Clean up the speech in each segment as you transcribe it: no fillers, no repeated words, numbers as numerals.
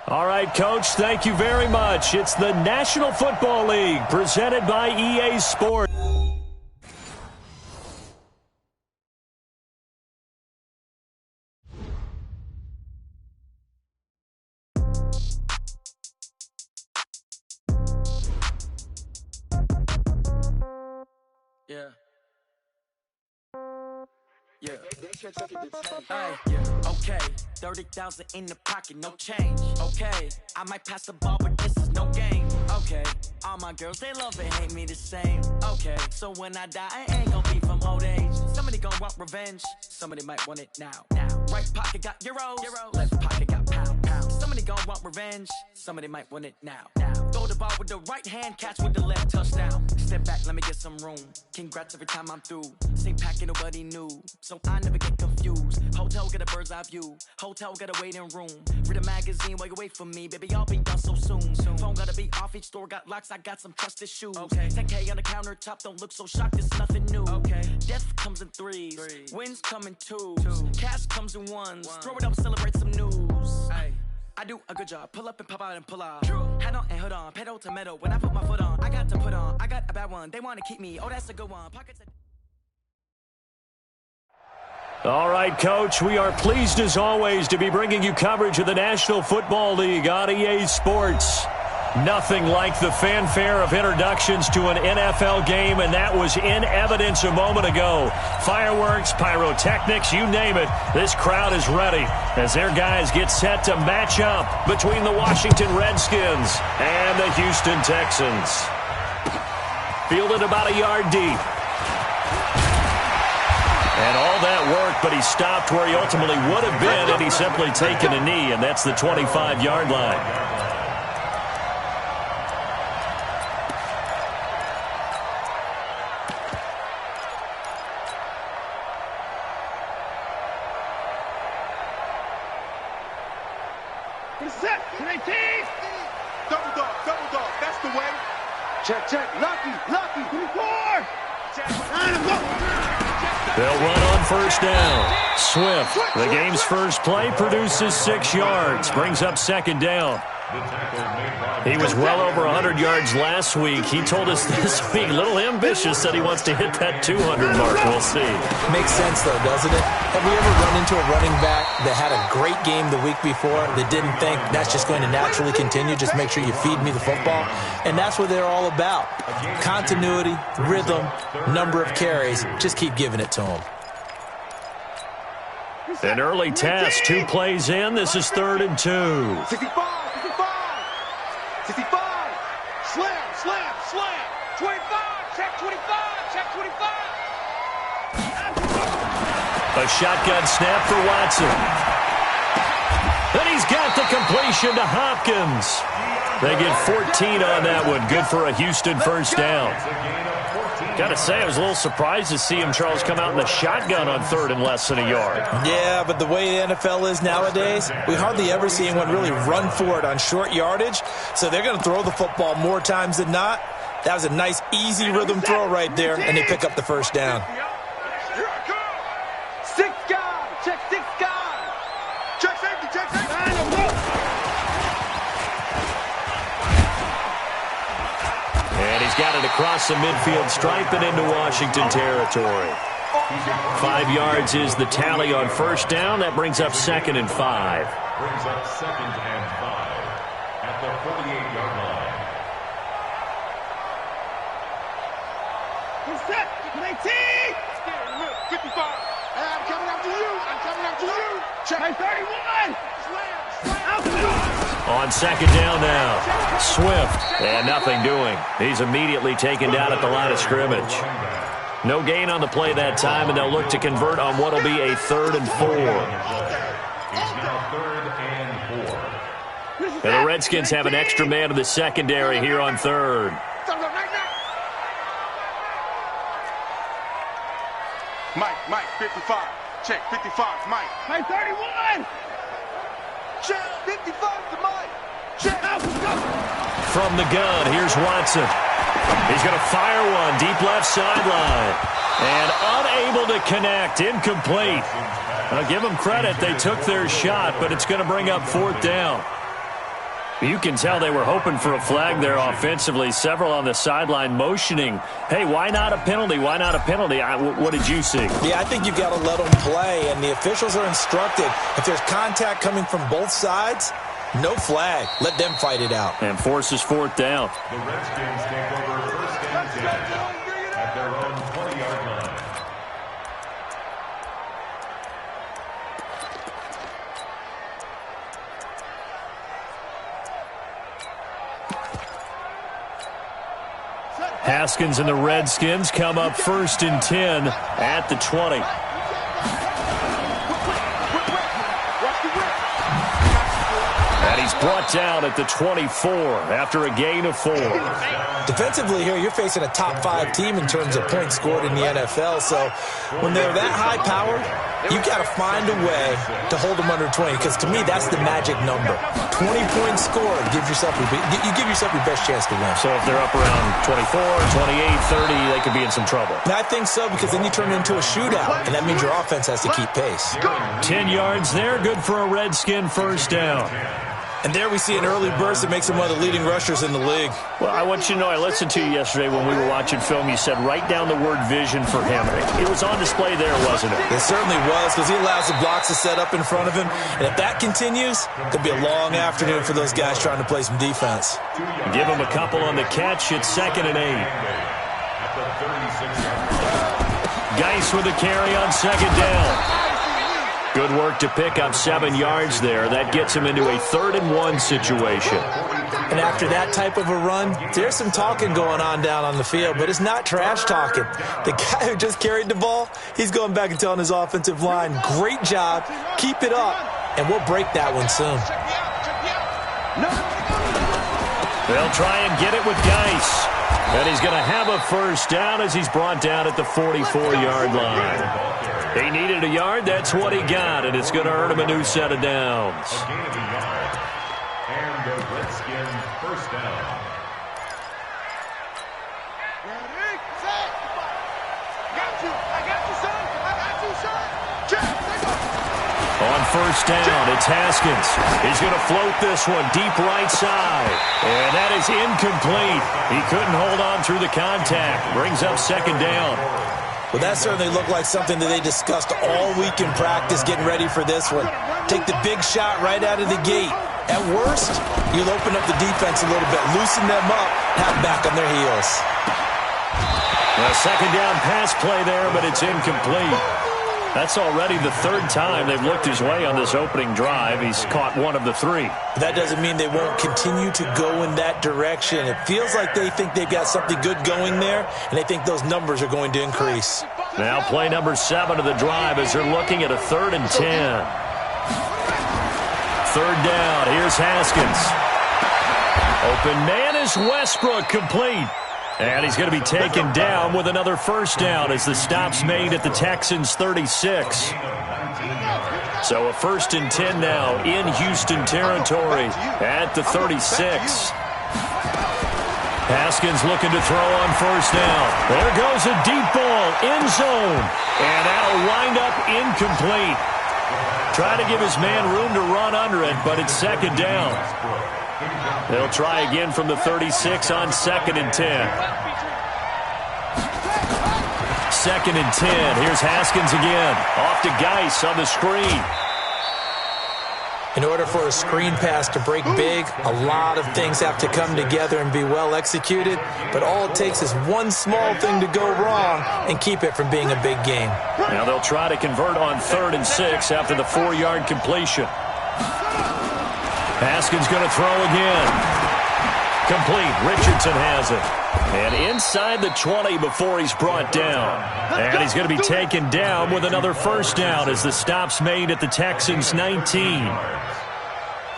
All right, Coach, thank you very much. It's the National Football League presented by EA Sports. Yeah. Hey, yeah. Okay, 30,000 in the pocket, no change. Okay, I might pass the ball, but this is no game. Okay, all my girls, they love and hate me the same. Okay, so when I die, I ain't gonna be from old age. Somebody gonna want revenge, somebody might want it now. Right pocket got euros, left pocket got pounds. Somebody gonna want revenge, somebody might want it now. Throw the ball with the right hand, catch with the left, touchdown. Step back, let me get some room. Congrats every time I'm through. Same packet, nobody knew, so I never get confused. Hotel get a bird's eye view, hotel got a waiting room. Read a magazine while you wait for me, baby, I'll be done so soon. Phone gotta be off, each store got locks, I got some trusted shoes. 10K on the countertop, don't look so shocked, it's nothing new. Death comes in threes, wins come in twos, cash comes in ones. Throw it up, celebrate some news. I do a good job, pull up and pop out and pull out. Head on and hood on, pedal to metal. When I put my foot on, I got to put on. I got a bad one, they wanna keep me, oh that's a good one. Pockets. All right, Coach, we are pleased as always to be bringing you coverage of the National Football League on EA Sports. Nothing like the fanfare of introductions to an NFL game, and that was in evidence a moment ago. Fireworks, pyrotechnics, you name it, this crowd is ready as their guys get set to match up between the Washington Redskins and the Houston Texans. Fielded about a yard deep. And all that work, but he stopped where he ultimately would have been had he simply taken a knee, and that's the 25-yard line. Set, 18. Double dog, that's the way. Check, lucky, 24. They'll run on first down. Swift, the game's first play, produces 6 yards, brings up second down. He was well over 100 yards last week. He told us this week, a little ambitious, that he wants to hit that 200 mark. We'll see. Makes sense, though, doesn't it? Have we ever run into a running back that had a great game the week before that didn't think that's just going to naturally continue? Just make sure you feed me the football. And that's what they're all about. Continuity, rhythm, number of carries. Just keep giving it to them. An early test, 2 plays in. This is 3rd and 2. 65, slam, 25, check 25. A shotgun snap for Watson. And he's got the completion to Hopkins. They get 14 on that one. Good for a Houston first down. Got to say, I was a little surprised to see him, Charles, come out in the shotgun on 3rd and less than a yard. Yeah, but the way the NFL is nowadays, we hardly ever see anyone really run for it on short yardage. So they're going to throw the football more times than not. That was a nice, easy rhythm throw right there, and they pick up the first down. 6 guys, check 6 guys. Check safety. And he's got it across the midfield stripe and into Washington territory. 5 yards is the tally on first down. That brings up 2nd and 5. Brings up 2nd and 5 at the 48-yard line. Set, 19. 55. I'm coming after you. Check 31. On 2nd down now, Swift, and nothing doing. He's immediately taken down at the line of scrimmage. No gain on the play that time, and they'll look to convert on what will be a 3rd and 4. It's now 3rd and 4. And the Redskins have an extra man in the secondary here on 3rd. Mike, 55. Check, 55, Mike 31. Check, 55 to Mike. Check. From the gun, here's Watson. He's going to fire one, deep left sideline. And unable to connect, incomplete. I'll give them credit, they took their shot, but it's going to bring up 4th down. You can tell they were hoping for a flag there offensively. Several on the sideline motioning, hey, why not a penalty? Why not a penalty? What did you see? Yeah, I think you've got to let them play, and the officials are instructed. If there's contact coming from both sides, no flag. Let them fight it out. And forces fourth down. The Redskins take over first and 10 at their own 20-yard line. Haskins and the Redskins come up first and 10 at the 20. And he's brought down at the 24 after a gain of 4. Defensively here, you're facing a top-5 team in terms of points scored in the NFL. So when they're that high-powered, you've got to find a way to hold them under 20, because to me, that's the magic number. 20 points scored, you give yourself your best chance to win. So if they're up around 24, 28, 30, they could be in some trouble. And I think so, because then you turn it into a shootout, and that means your offense has to keep pace. 10 yards there, good for a Redskin first down. And there we see an early burst that makes him one of the leading rushers in the league. Well, I want you to know, I listened to you yesterday when we were watching film. You said write down the word vision for him. It was on display there, wasn't it? It certainly was, because he allows the blocks to set up in front of him. And if that continues, it'll be a long afternoon for those guys trying to play some defense. Give him a couple on the catch. It's 2nd and 8. Geis with a carry on 2nd down. Good work to pick up 7 yards there. That gets him into a 3rd and 1 situation. And after that type of a run, there's some talking going on down on the field, but it's not trash talking. The guy who just carried the ball, he's going back and telling his offensive line, great job, keep it up, and we'll break that one soon. They'll try and get it with Geis. And he's going to have a first down as he's brought down at the 44-yard line. He needed a yard. That's what he got, and it's going to earn him a new set of downs. A gain of a yard. And the Redskin first down. On first down, it's Haskins. He's going to float this one deep right side. And that is incomplete. He couldn't hold on through the contact. Brings up 2nd down. Well, that certainly looked like something that they discussed all week in practice, getting ready for this one. Take the big shot right out of the gate. At worst, you'll open up the defense a little bit, loosen them up, have them back on their heels. A 2nd down pass play there, but it's incomplete. That's already the 3rd time they've looked his way on this opening drive. He's caught 1 of the 3. That doesn't mean they won't continue to go in that direction. It feels like they think they've got something good going there, and they think those numbers are going to increase. Now play number 7 of the drive as they're looking at a 3rd and 10. 3rd down. Here's Haskins. Open man is Westbrook, complete. And he's going to be taken down with another first down as the stop's made at the Texans' 36. So a 1st and 10 now in Houston territory at the 36. Haskins looking to throw on first down. There goes a deep ball, end zone. And that'll wind up incomplete. Trying to give his man room to run under it, but it's 2nd down. They'll try again from the 36 on 2nd and 10. 2nd and 10. Here's Haskins again. Off to Geis on the screen. In order for a screen pass to break big, a lot of things have to come together and be well executed. But all it takes is one small thing to go wrong and keep it from being a big game. Now they'll try to convert on 3rd and 6 after the 4-yard completion. Haskins going to throw again. Complete. Richardson has it. And inside the 20 before he's brought down. And he's going to be taken down with another first down as the stop's made at the Texans' 19.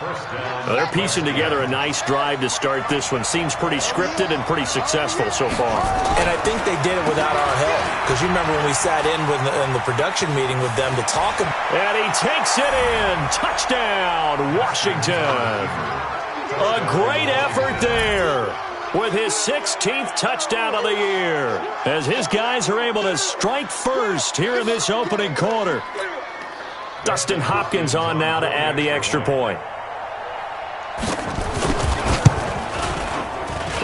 Well, they're piecing together a nice drive to start this one. Seems pretty scripted and pretty successful so far. And I think they did it without our help. Because you remember when we sat in the production meeting with them to talk about. And he takes it in. Touchdown, Washington. A great effort there with his 16th touchdown of the year as his guys are able to strike first here in this opening quarter. Dustin Hopkins on now to add the extra point.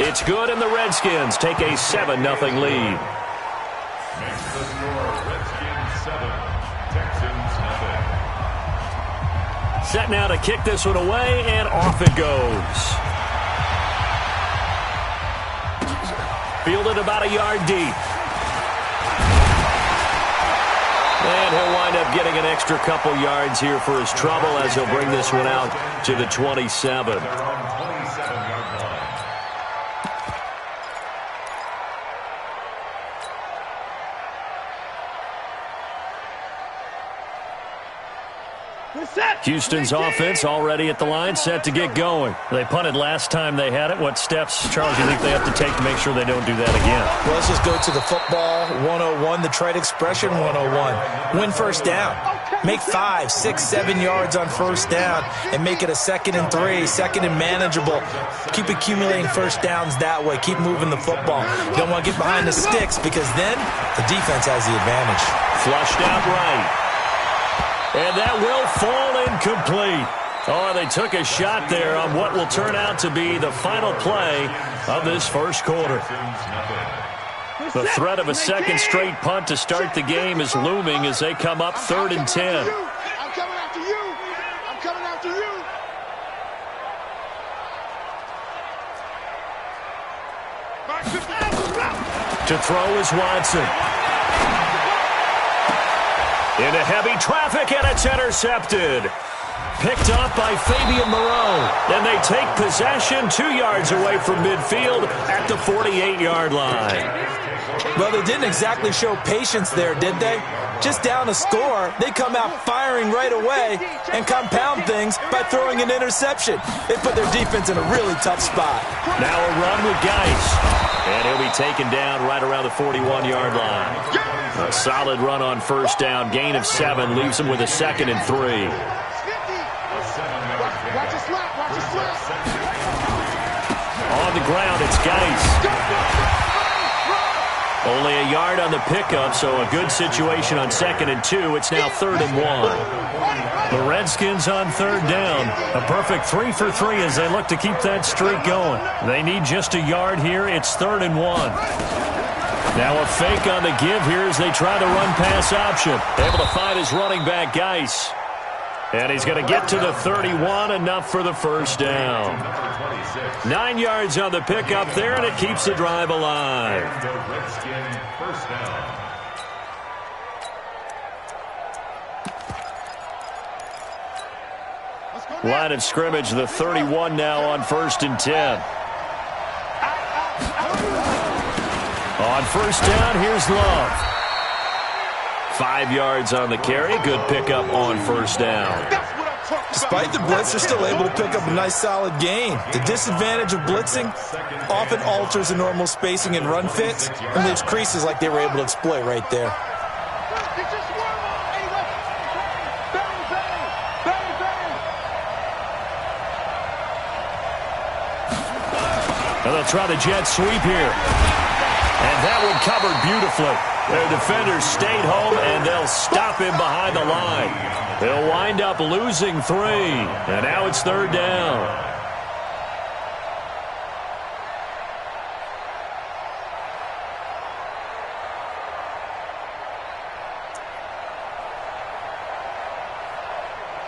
It's good, and the Redskins take a 7-0 lead. Makes the score Redskins 7, Texans nothing. Set now to kick this one away, and off it goes. Fielded about a yard deep. And he'll wind up getting an extra couple yards here for his trouble as he'll bring this one out to the 27. They're on 27-yard line. Houston's offense already at the line, set to get going. They punted last time they had it. What steps, Charles, do you think they have to take to make sure they don't do that again? Well, let's just go to the football 101, the trade expression 101. Win first down. Make 5, 6, 7 yards on first down and make it a 2nd and 3, 2nd and manageable. Keep accumulating first downs that way. Keep moving the football. You don't want to get behind the sticks because then the defense has the advantage. Flushed out right. And that will fall incomplete. Oh, they took a shot there on what will turn out to be the final play of this first quarter. The threat of a second straight punt to start the game is looming as they come up 3rd and 10. I'm coming after you. I'm coming after you. To throw is Watson. Into heavy traffic, and it's intercepted. Picked up by Fabian Moreau. And they take possession 2 yards away from midfield at the 48-yard line. Well, they didn't exactly show patience there, did they? Just down a score, they come out firing right away and compound things by throwing an interception. They put their defense in a really tough spot. Now a run with Geis. And he'll be taken down right around the 41-yard line. A solid run on first down. Gain of 7 leaves him with a 2nd and 3. Watch your slap. Watch your slap. On the ground, it's Geis. Only a yard on the pickup, so a good situation on 2nd and 2. It's now 3rd and 1. The Redskins on 3rd down. A perfect 3 for 3 as they look to keep that streak going. They need just a yard here. It's 3rd and 1. Now a fake on the give here as they try the run-pass option. Able to find his running back, Geis. And he's going to get to the 31, enough for the first down. 9 yards on the pickup there, and it keeps the drive alive. The Redskins first down. Line of scrimmage, the 31 now on 1st and 10. On first down, here's Love. 5 yards on the carry. Good pickup on first down. Despite the blitz, they're still able to pick up a nice solid gain. The disadvantage of blitzing often alters the normal spacing and run fits and leaves creases like they were able to exploit right there. And they'll try the jet sweep here. And that one covered beautifully. Their defenders stayed home, and they'll stop him behind the line. They'll wind up losing 3. And now it's 3rd down.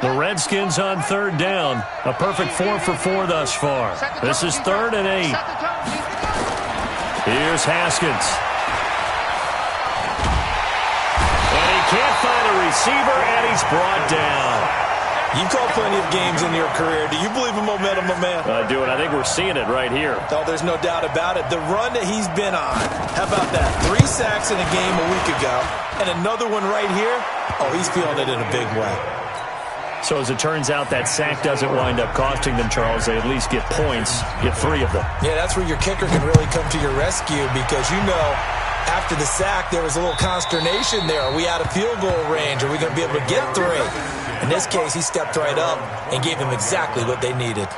The Redskins on 3rd down. A perfect 4 for 4 thus far. This is 3rd and 8. Here's Haskins. And he can't find a receiver, and he's brought down. You've called plenty of games in your career. Do you believe in momentum, my man? I do, and I think we're seeing it right here. Oh, there's no doubt about it. The run that he's been on. How about that? 3 sacks in a game a week ago, and another one right here. Oh, he's feeling it in a big way. So as it turns out, that sack doesn't wind up costing them, Charles. They at least get points, get 3 of them. Yeah, that's where your kicker can really come to your rescue because, you know, after the sack, there was a little consternation there. Are we out of field goal range? Are we going to be able to get 3? In this case, he stepped right up and gave them exactly what they needed.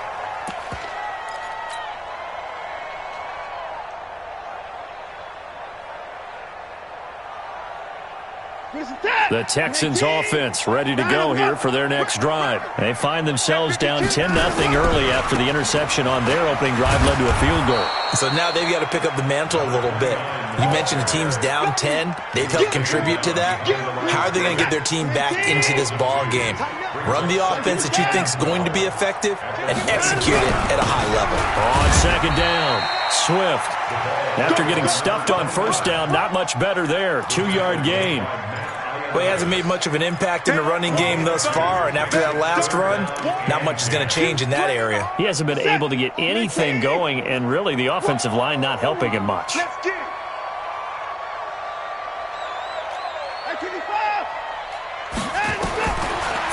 The Texans offense ready to go here for their next drive. They find themselves down 10-0 early after the interception on their opening drive led to a field goal. So now they've got to pick up the mantle a little bit. You mentioned the team's down 10. They've helped contribute to that. How are they going to get their team back into this ball game? Run the offense that you think is going to be effective and execute it at a high level. On second down, Swift. After getting stuffed on first down, not much better there. 2-yard gain. Well, he hasn't made much of an impact in the running game thus far, and after that last run, not much is going to change in that area. He hasn't been able to get anything going, and really the offensive line not helping him much.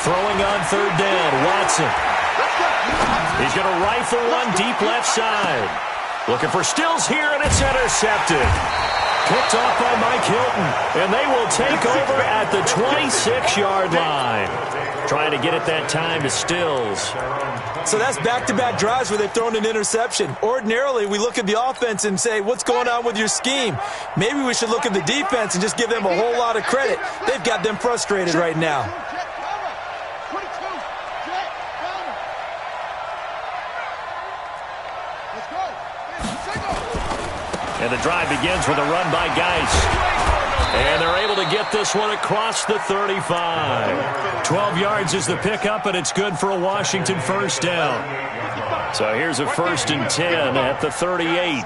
Throwing on third down, Watson. He's going to rifle one deep left side. Looking for Stills here, and it's intercepted. Picked off by Mike Hilton, and they will take over at the 26-yard line. Trying to get it that time to Stills. So that's back-to-back drives where they've thrown an interception. Ordinarily, we look at the offense and say, what's going on with your scheme? Maybe we should look at the defense and just give them a whole lot of credit. They've got them frustrated right now. And the drive begins with a run by Geis. And they're able to get this one across the 35. 12 yards is the pickup, and it's good for a Washington first down. So here's a 1st and 10 at the 38.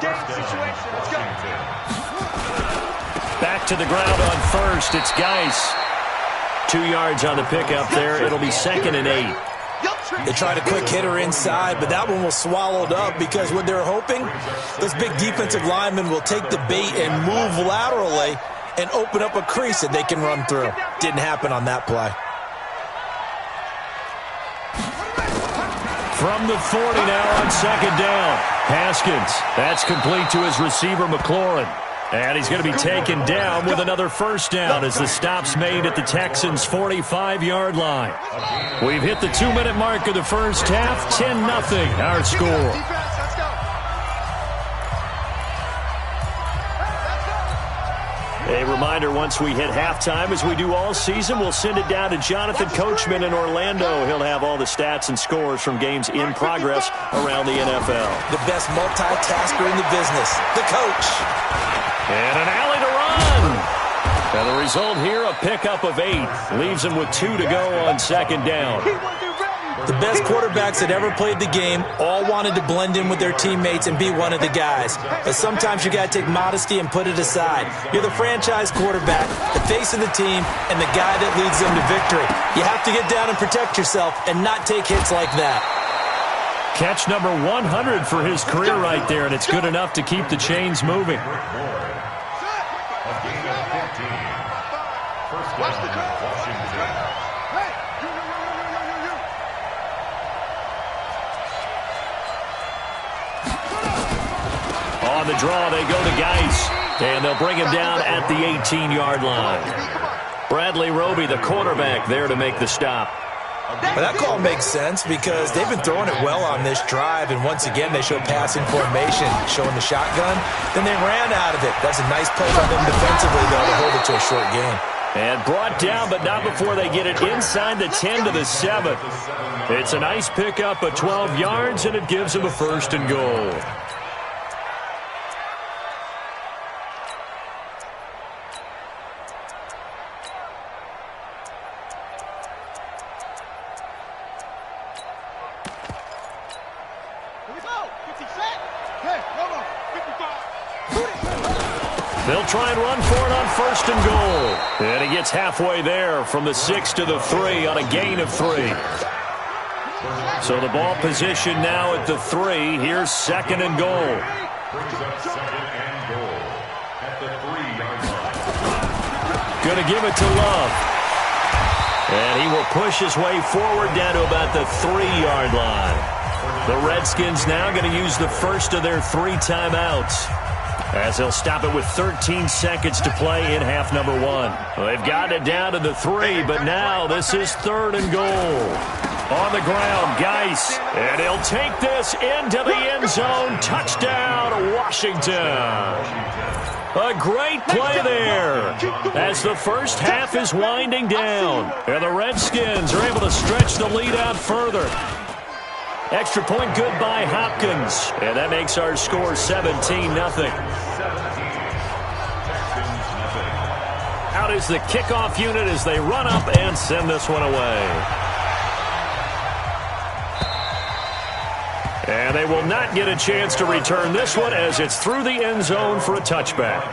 Back to the ground on first. It's Geis. 2 yards on the pickup there. It'll be 2nd and 8. They tried a quick hitter inside, but that one was swallowed up because what they're hoping, those big defensive linemen will take the bait and move laterally and open up a crease that they can run through. Didn't happen on that play. From the 40 now on second down. Haskins. That's complete to his receiver, McLaurin. And he's going to be taken down with another first down as the stop's made at the Texans' 45-yard line. We've hit the 2-minute mark of the first half. 10-0 our score. A reminder, once we hit halftime, as we do all season, we'll send it down to Jonathan Coachman in Orlando. He'll have all the stats and scores from games in progress around the NFL. The best multitasker in the business, the coach. And an alley to run. And the result here, a pickup of 8. Leaves him with 2 to go on second down. The best quarterbacks that ever played the game all wanted to blend in with their teammates and be one of the guys. But sometimes you got to take modesty and put it aside. You're the franchise quarterback, the face of the team, and the guy that leads them to victory. You have to get down and protect yourself and not take hits like that. Catch number 100 for his career right there, and it's good enough to keep the chains moving. On the draw, they go to Geis, and they'll bring him down at the 18-yard line. Bradley Roby, the quarterback, there to make the stop. But that call makes sense because they've been throwing it well on this drive, and once again they show passing formation, showing the shotgun. Then they ran out of it. That's a nice play by them defensively, though, to hold it to a short gain. And brought down, but not before they get it inside the 10 to the 7. It's a nice pickup of 12 yards, and it gives them a 1st and goal. They'll try and run for it on 1st and goal. And he gets halfway there from the 6 to the 3 on a gain of 3. So the ball position now at the 3. Here's 2nd and goal. Going to give it to Love. And he will push his way forward down to about the 3-yard line. The Redskins now going to use the first of their 3 timeouts, as they'll stop it with 13 seconds to play in half number 1. Well, they've got it down to the 3, but now this is 3rd and goal. On the ground, Geis, and he'll take this into the end zone. Touchdown, Washington. A great play there as the first half is winding down. And the Redskins are able to stretch the lead out further. Extra point good by Hopkins. And that makes our score 17-0. Out is the kickoff unit as they run up and send this one away. And they will not get a chance to return this one as it's through the end zone for a touchback.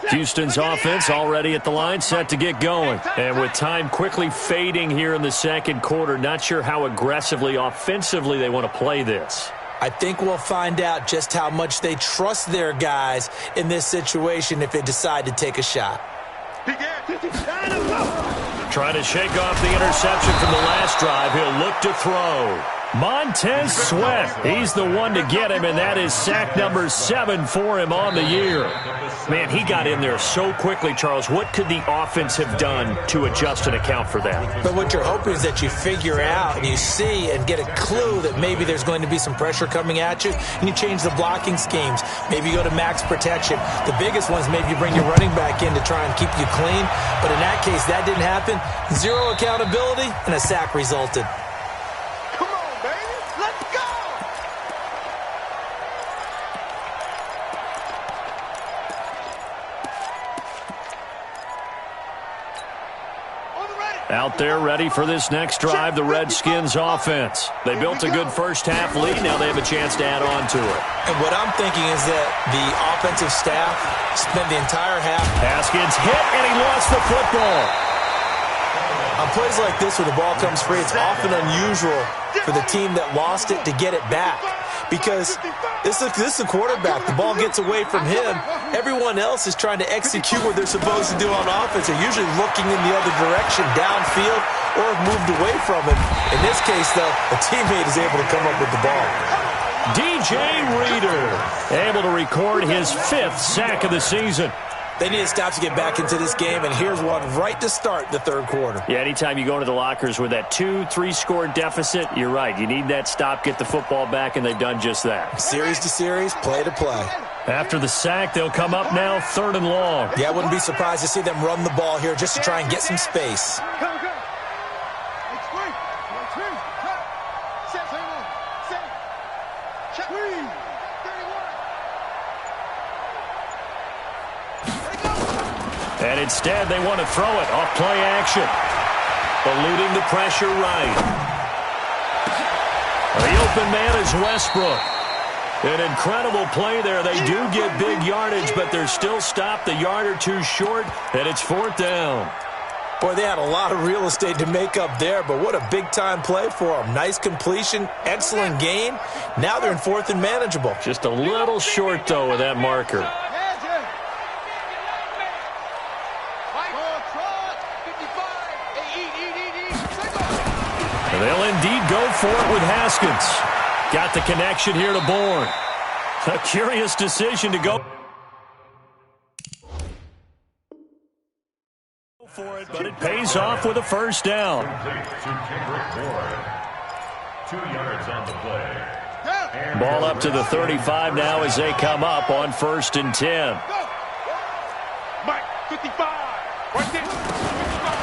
Houston's offense already at the line, set to get going. And with time quickly fading here in the second quarter, not sure how aggressively, offensively they want to play this. I think we'll find out just how much they trust their guys in this situation if they decide to take a shot. Trying to shake off the interception from the last drive. He'll look to throw. Montez Sweat, he's the one to get him, and that is sack number 7 for him on the year. Man, he got in there so quickly, Charles. What could the offense have done to adjust and account for that? But what you're hoping is that you figure out and you see and get a clue that maybe there's going to be some pressure coming at you, and you change the blocking schemes. Maybe you go to max protection. The biggest one is maybe you bring your running back in to try and keep you clean. But in that case, that didn't happen. Zero accountability, and a sack resulted. Out there ready for this next drive, the Redskins offense. They built a good first half lead. Now they have a chance to add on to it. And what I'm thinking is that the offensive staff spent the entire half. Haskins hit, and he lost the football. On plays like this where the ball comes free, it's often unusual for the team that lost it to get it back. Because this is a quarterback. The ball gets away from him. Everyone else is trying to execute what they're supposed to do on offense. They're usually looking in the other direction, downfield, or have moved away from him. In this case, though, a teammate is able to come up with the ball. DJ Reader able to record his 5th sack of the season. They need to stop to get back into this game, and here's one right to start the third quarter. Yeah, anytime you go into the lockers with that 2-3 score deficit, you're right. You need that stop, get the football back, and they've done just that. Series to series, play to play. After the sack, they'll come up now 3rd and long. Yeah, I wouldn't be surprised to see them run the ball here just to try and get some space. And instead, they want to throw it off play action. Eluding the pressure right. The open man is Westbrook. An incredible play there. They do get big yardage, but they're still stopped a yard or two short, and it's 4th down. Boy, they had a lot of real estate to make up there, but what a big-time play for them. Nice completion, excellent gain. Now they're in 4th and manageable. Just a little short, though, with that marker. They'll indeed go for it with Haskins. Got the connection here to Bourne. A curious decision to go for it, but it pays off with a first down. 2 yards on the play. Ball up to the 35 now as they come up on 1st and 10. Mike, 55. Right there.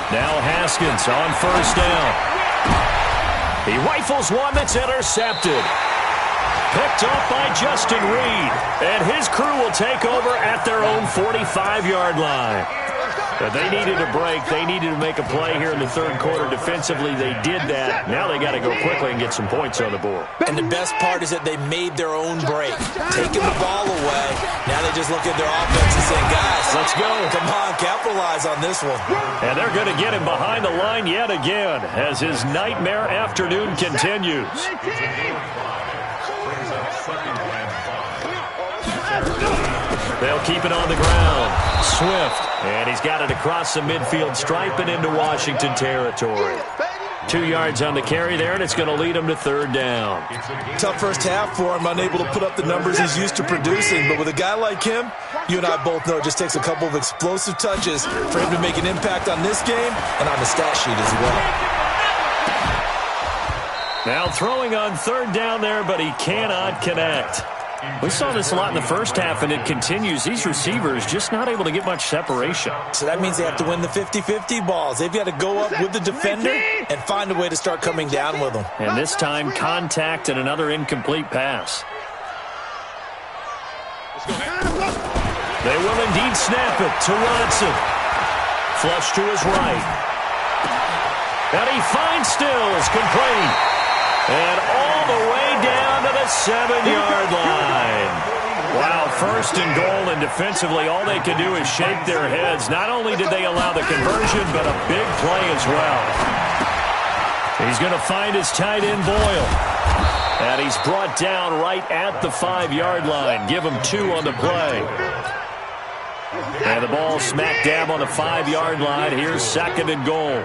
Now Haskins on 1st down. He rifles one that's intercepted. Picked off by Justin Reed. And his crew will take over at their own 45-yard line. But they needed a break. They needed to make a play here in the third quarter. Defensively, they did that. Now they got to go quickly and get some points on the board. And the best part is that they made their own break. Taking the ball away. Now they just look at their offense and say, guys, let's go. Come on, capitalize on this one. And they're going to get him behind the line yet again as his nightmare afternoon continues. They'll keep it on the ground. Swift. And he's got it across the midfield stripe and into Washington territory. 2 yards on the carry there, and it's going to lead him to 3rd down. Tough first half for him, unable to put up the numbers he's used to producing. But with a guy like him, you and I both know it just takes a couple of explosive touches for him to make an impact on this game and on the stat sheet as well. Now throwing on third down there, but he cannot connect. We saw this a lot in the first half, and it continues. These receivers just not able to get much separation. So that means they have to win the 50-50 balls. They've got to go up with the defender and find a way to start coming down with them. And this time, contact and another incomplete pass. They will indeed snap it to Watson. Flush to his right. And he finds Stills, complete. And all the way down to the 7-yard line. Wow, first and goal, and defensively all they can do is shake their heads. Not only did they allow the conversion, but a big play as well. He's going to find his tight end, Boyle. And he's brought down right at the 5-yard line. Give him 2 on the play. And the ball smack dab on the 5-yard line. Here's second and goal.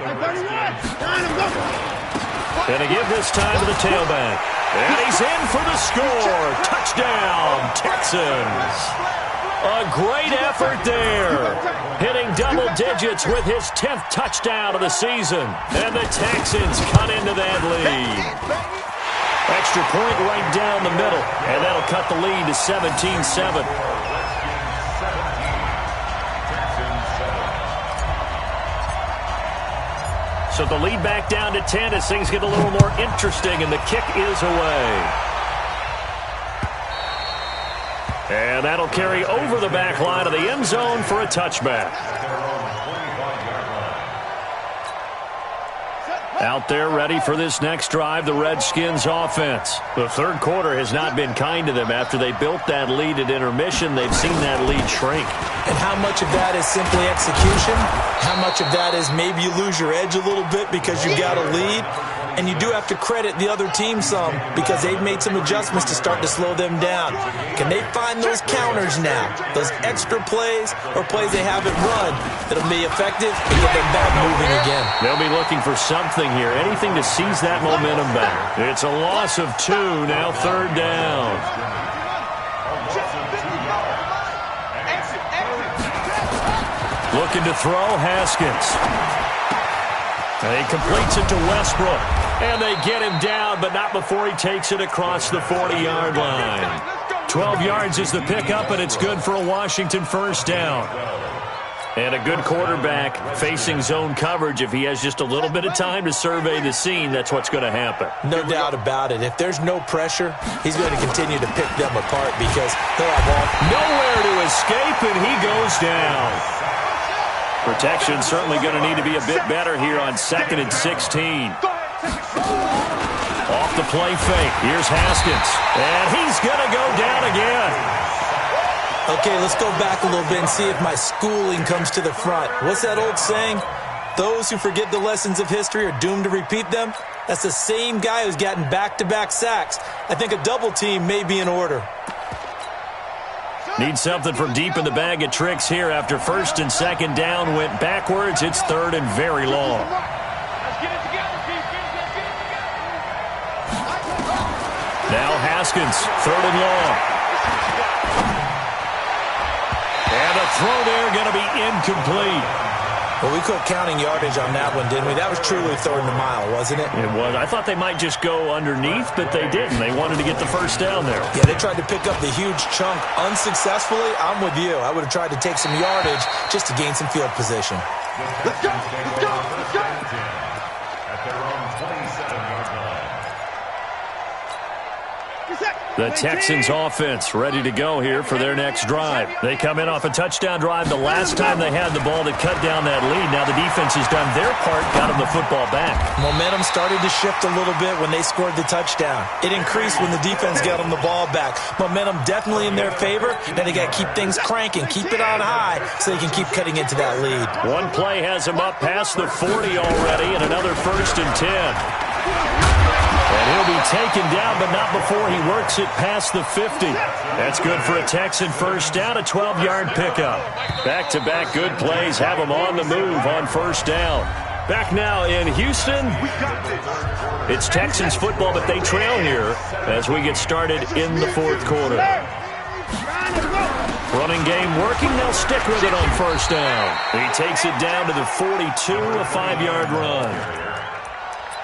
Going to give this time to the tailback. And he's in for the score. Touchdown, Texans. A great effort there. Hitting double digits with his 10th touchdown of the season. And the Texans cut into that lead. Extra point right down the middle. And that'll cut the lead to 17-7. So the lead back down to 10 as things get a little more interesting, and the kick is away. And that'll carry over the back line of the end zone for a touchback. Out there ready for this next drive, the Redskins offense. The third quarter has not been kind to them. After they built that lead at intermission, they've seen that lead shrink. And how much of that is simply execution? How much of that is maybe you lose your edge a little bit because you got a lead? And you do have to credit the other team some because they've made some adjustments to start to slow them down. Can they find those counters now? Those extra plays or plays they haven't run that'll be effective and get them back moving again? They'll be looking for something here, anything to seize that momentum back. It's a loss of 2, now third down. Looking to throw, Haskins. And he completes it to Westbrook. And they get him down, but not before he takes it across the 40-yard line. 12 yards is the pickup, and it's good for a Washington first down. And a good quarterback facing zone coverage. If he has just a little bit of time to survey the scene, that's what's going to happen. No doubt about it. If there's no pressure, he's going to continue to pick them apart because they'll have all... Nowhere to escape, and he goes down. Protection certainly going to need to be a bit better here on 2nd and 16. Off the play fake. Here's Haskins. And he's going to go down again. Okay, let's go back a little bit and see if my schooling comes to the front. What's that old saying? Those who forget the lessons of history are doomed to repeat them. That's the same guy who's gotten back-to-back sacks. I think a double team may be in order. Need something from deep in the bag of tricks here after 1st and 2nd down went backwards. It's 3rd and very long. Now Haskins, 3rd and long. And the throw there going to be incomplete. Well, we quit counting yardage on that one, didn't we? That was truly 3rd and a mile, wasn't it? It was. I thought they might just go underneath, but they didn't. They wanted to get the first down there. Yeah, they tried to pick up the huge chunk unsuccessfully. I'm with you. I would have tried to take some yardage just to gain some field position. Let's go! Let's go! Let's go! At their own 27-yard line. The Texans offense ready to go here for their next drive. They come in off a touchdown drive the last time they had the ball that cut down that lead. Now the defense has done their part, got them the football back. Momentum started to shift a little bit when they scored the touchdown. It increased when the defense got them the ball back. Momentum definitely in their favor. Now they got to keep things cranking, keep it on high so they can keep cutting into that lead. One play has them up past the 40 already, and another 1st and 10. And he'll be taken down, but not before he works it past the 50. That's good for a Texan first down, a 12-yard pickup. Back-to-back good plays have them on the move on 1st down. Back now in Houston. It's Texans football, but they trail here as we get started in the 4th quarter. Running game working. They'll stick with it on 1st down. He takes it down to the 42, a 5-yard run.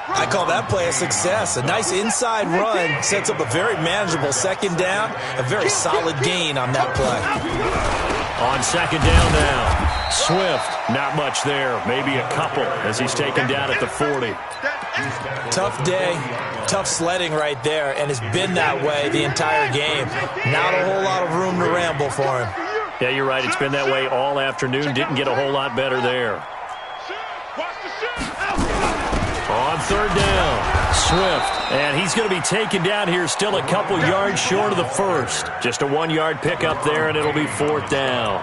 I call that play a success. A nice inside run sets up a very manageable second down, a very solid gain on that play. On second down now, Swift, not much there, maybe a couple as he's taken down at the 40. Tough day, tough sledding right there, and it's been that way the entire game. Not a whole lot of room to ramble for him. Yeah, you're right. It's been that way all afternoon. Didn't get a whole lot better there. On third down, Swift. And he's going to be taken down here still a couple yards short of the first. Just a 1-yard pickup there, and it'll be fourth down.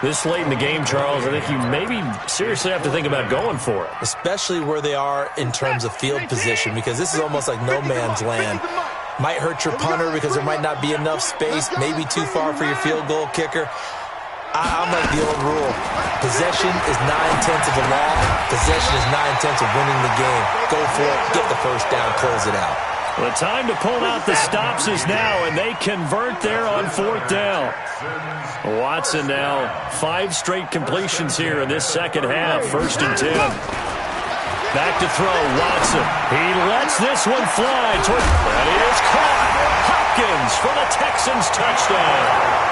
This late in the game, Charles, I think you maybe seriously have to think about going for it. Especially where they are in terms of field position, because this is almost like no man's land. Might hurt your punter because there might not be enough space, maybe too far for your field goal kicker. I'm like the old rule. Possession is 9/10 of the law. Possession is 9/10 of winning the game. Go for it. Get the first down. Close it out. The time to pull out the stops is now, and they convert there on fourth down. Watson now 5 straight completions here in this second half. First and 10. Back to throw. Watson. He lets this one fly. That is caught. Hopkins for the Texans touchdown.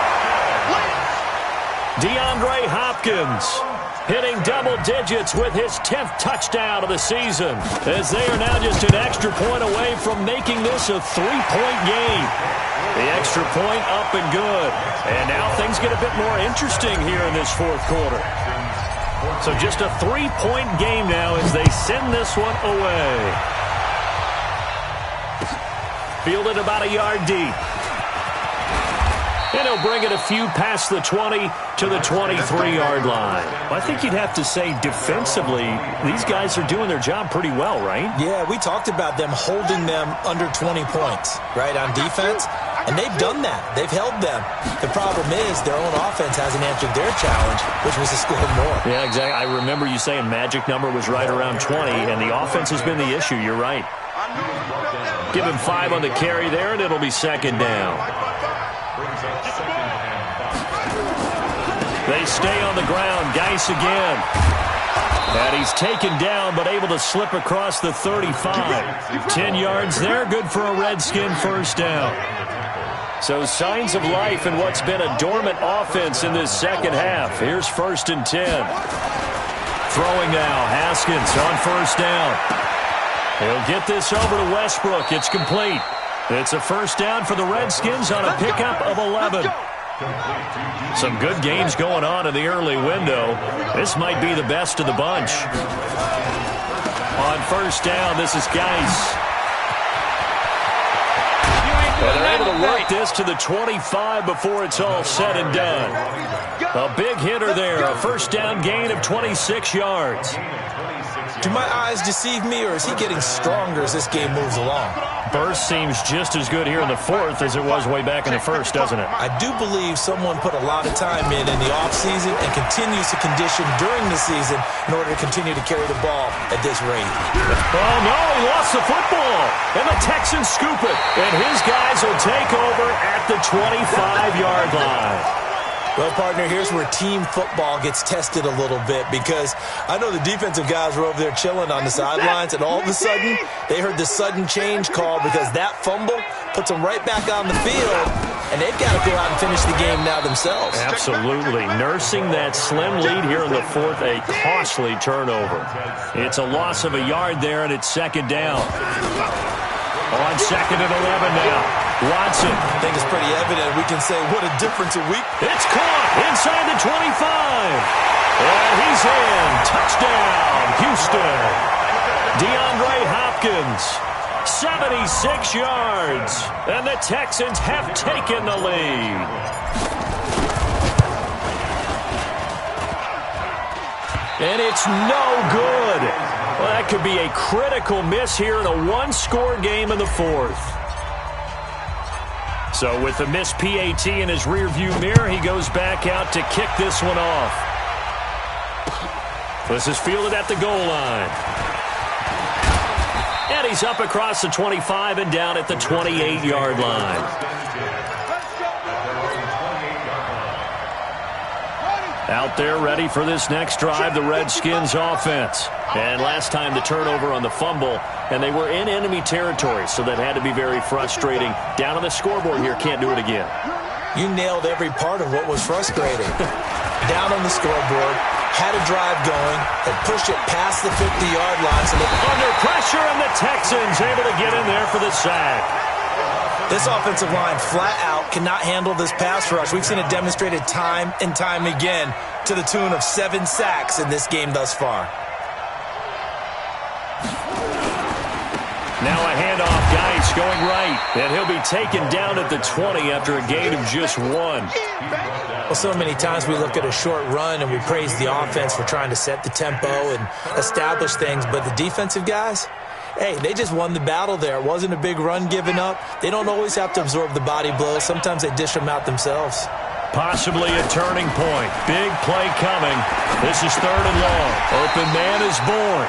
DeAndre Hopkins hitting double digits with his 10th touchdown of the season, as they are now just an extra point away from making this a 3-point game. The extra point up and good. And now things get a bit more interesting here in this fourth quarter. So just a 3-point game now as they send this one away. Fielded about a yard deep. And he'll bring it a few past the 20 to the 23-yard line. I think you'd have to say defensively, these guys are doing their job pretty well, right? Yeah, we talked about them holding them under 20 points, right, on defense. And they've done that. They've held them. The problem is their own offense hasn't answered their challenge, which was to score more. Yeah, exactly. I remember you saying magic number was right around 20, and the offense has been the issue. You're right. Give him 5 on the carry there, and it'll be second down. They stay on the ground. Geis again. And he's taken down, but able to slip across the 35. 10 yards there. Good for a Redskin first down. So signs of life in what's been a dormant offense in this second half. Here's first and 10. Throwing now. Haskins on first down. He'll get this over to Westbrook. It's complete. It's a first down for the Redskins on a pickup of 11. Some good games going on in the early window. This might be the best of the bunch. On first down, this is Geis. And they're able to work this to the 25 before it's all said and done. A big hitter there, a first down gain of 26 yards. Do my eyes deceive me, or is he getting stronger as this game moves along? Burst seems just as good here in the fourth as it was way back in the first, doesn't it? I do believe someone put a lot of time in the offseason and continues to condition during the season in order to continue to carry the ball at this rate. Oh, no, he lost the football. And the Texans scoop it. And his guys will take over at the 25-yard line. Well, partner, here's where team football gets tested a little bit, because I know the defensive guys were over there chilling on the sidelines, and all of a sudden they heard the sudden change call because that fumble puts them right back on the field, and they've got to go out and finish the game now themselves. Absolutely. Nursing that slim lead here in the fourth, a costly turnover. It's a loss of a yard there, and it's second down. On second and 11 now. Watson. I think it's pretty evident. We can say what a difference a week. It's caught inside the 25. And he's in. Touchdown, Houston. DeAndre Hopkins, 76 yards. And the Texans have taken the lead. And it's no good. Well, that could be a critical miss here in a one-score game in the fourth. So with the missed PAT in his rearview mirror, he goes back out to kick this one off. This is fielded at the goal line. And he's up across the 25 and down at the 28-yard line. Out there ready for this next drive, the Redskins offense. And last time the turnover on the fumble, and they were in enemy territory, so that had to be very frustrating. Down on the scoreboard here, can't do it again. You nailed every part of what was frustrating. Down on the scoreboard, had a drive going, and pushed it past the 50-yard line. So under pressure, and the Texans able to get in there for the sack. This offensive line flat out cannot handle this pass rush. We've seen it demonstrated time and time again to the tune of 7 sacks in this game thus far. Now a handoff, Geis going right, and he'll be taken down at the 20 after a gain of just 1. Well, so many times we look at a short run and we praise the offense for trying to set the tempo and establish things, but the defensive guys, hey, they just won the battle there. It wasn't a big run given up. They don't always have to absorb the body blows. Sometimes they dish them out themselves. Possibly a turning point. Big play coming. This is 3rd and long. Open man is born.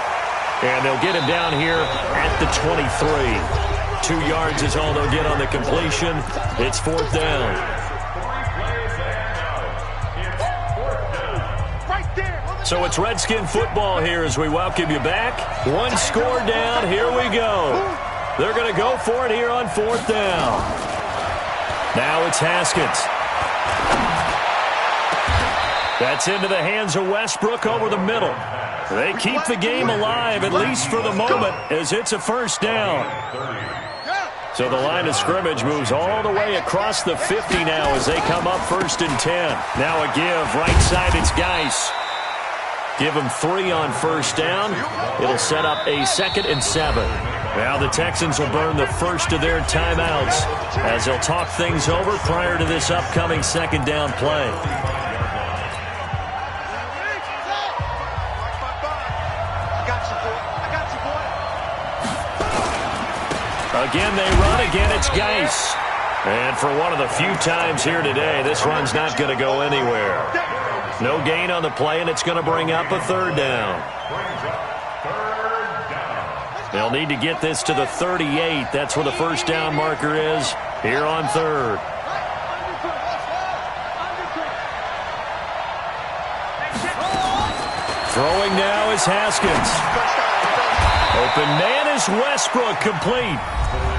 And they'll get him down here at the 23. 2 yards is all they'll get on the completion. It's 4th down. So it's Redskin football here as we welcome you back. 1 score down. Here we go. They're going to go for it here on 4th down. Now it's Haskins. That's into the hands of Westbrook over the middle. They keep the game alive, at least for the moment, as it's a 1st down. So the line of scrimmage moves all the way across the 50 now as they come up 1st and 10. Now a give. Right side, it's Geis. Give them 3 on 1st down. It'll set up a 2nd and 7. Now the Texans will burn the first of their timeouts as they'll talk things over prior to this upcoming 2nd down play. Again, they run. Again, it's Geis. And for one of the few times here today, this run's not going to go anywhere. No gain on the play, and it's going to bring up a 3rd down. They'll need to get this to the 38. That's where the 1st down marker is here on 3rd. Throwing now is Haskins. Open man is Westbrook, complete.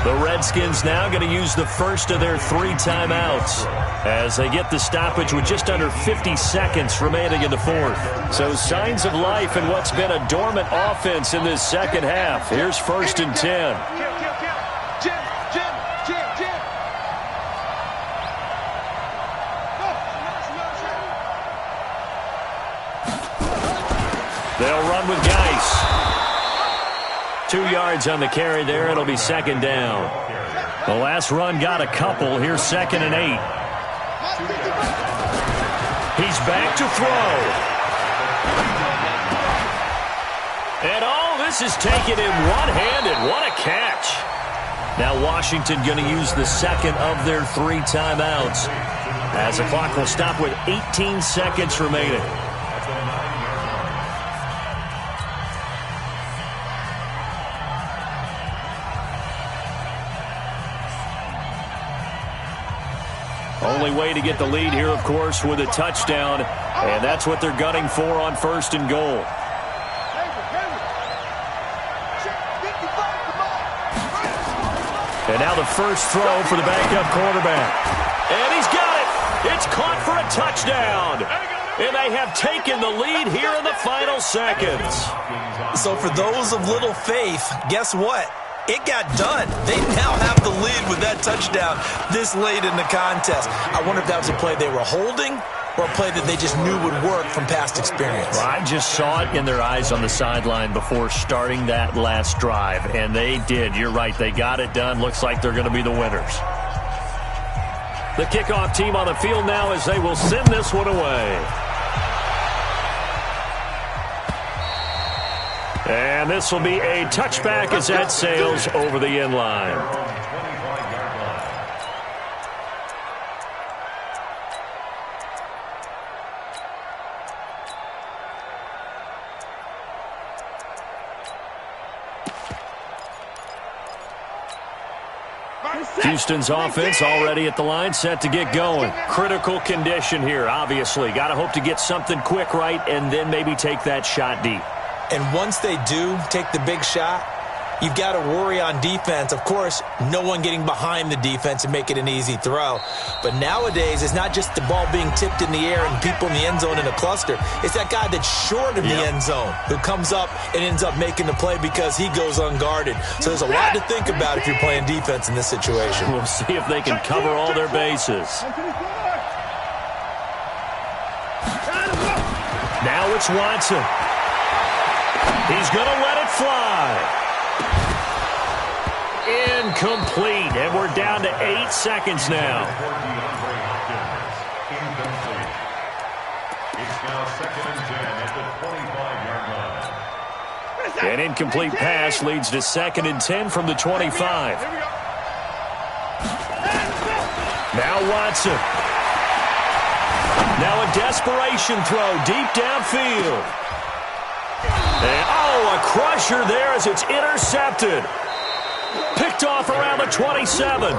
The Redskins now going to use the first of their 3 timeouts as they get the stoppage with just under 50 seconds remaining in the 4th. So signs of life in what's been a dormant offense in this 2nd half. Here's 1st and 10. They'll run with Geis. 2 yards on the carry there. It'll be 2nd down. The last run got a couple. Here's 2nd and 8. He's back to throw. And this is taken in one-handed. What a catch. Now Washington going to use the 2nd of their 3 timeouts as the clock will stop with 18 seconds remaining. Only way to get the lead here, of course, with a touchdown, and that's what they're gunning for on 1st and goal. And now the first throw for the backup quarterback. And he's got it. It's caught for a touchdown. And they have taken the lead here in the final seconds. So for those of little faith, guess what? It got done. They now have the lead with that touchdown this late in the contest. I wonder if that was a play they were holding or a play that they just knew would work from past experience. Well, I just saw it in their eyes on the sideline before starting that last drive, and they did. You're right. They got it done. Looks like they're going to be the winners. The kickoff team on the field now as they will send this one away. And this will be a touchback as that sails over the end line. Houston's offense already at the line, set to get going. Critical condition here, obviously. Got to hope to get something quick right and then maybe take that shot deep. And once they do take the big shot, you've got to worry on defense. Of course, no one getting behind the defense and make it an easy throw. But nowadays, it's not just the ball being tipped in the air and people in the end zone in a cluster. It's that guy that's short of the end zone who comes up and ends up making the play because he goes unguarded. So there's a lot to think about if you're playing defense in this situation. We'll see if they can cover all their bases. Now it's Watson. He's going to let it fly. Incomplete, and we're down to 8 seconds now. It's now 2nd and 10 at the 25-yard line. An incomplete pass leads to 2nd and 10 from the 25. Now Watson. Now a desperation throw deep downfield. And, a crusher there as it's intercepted. Picked off around the 27.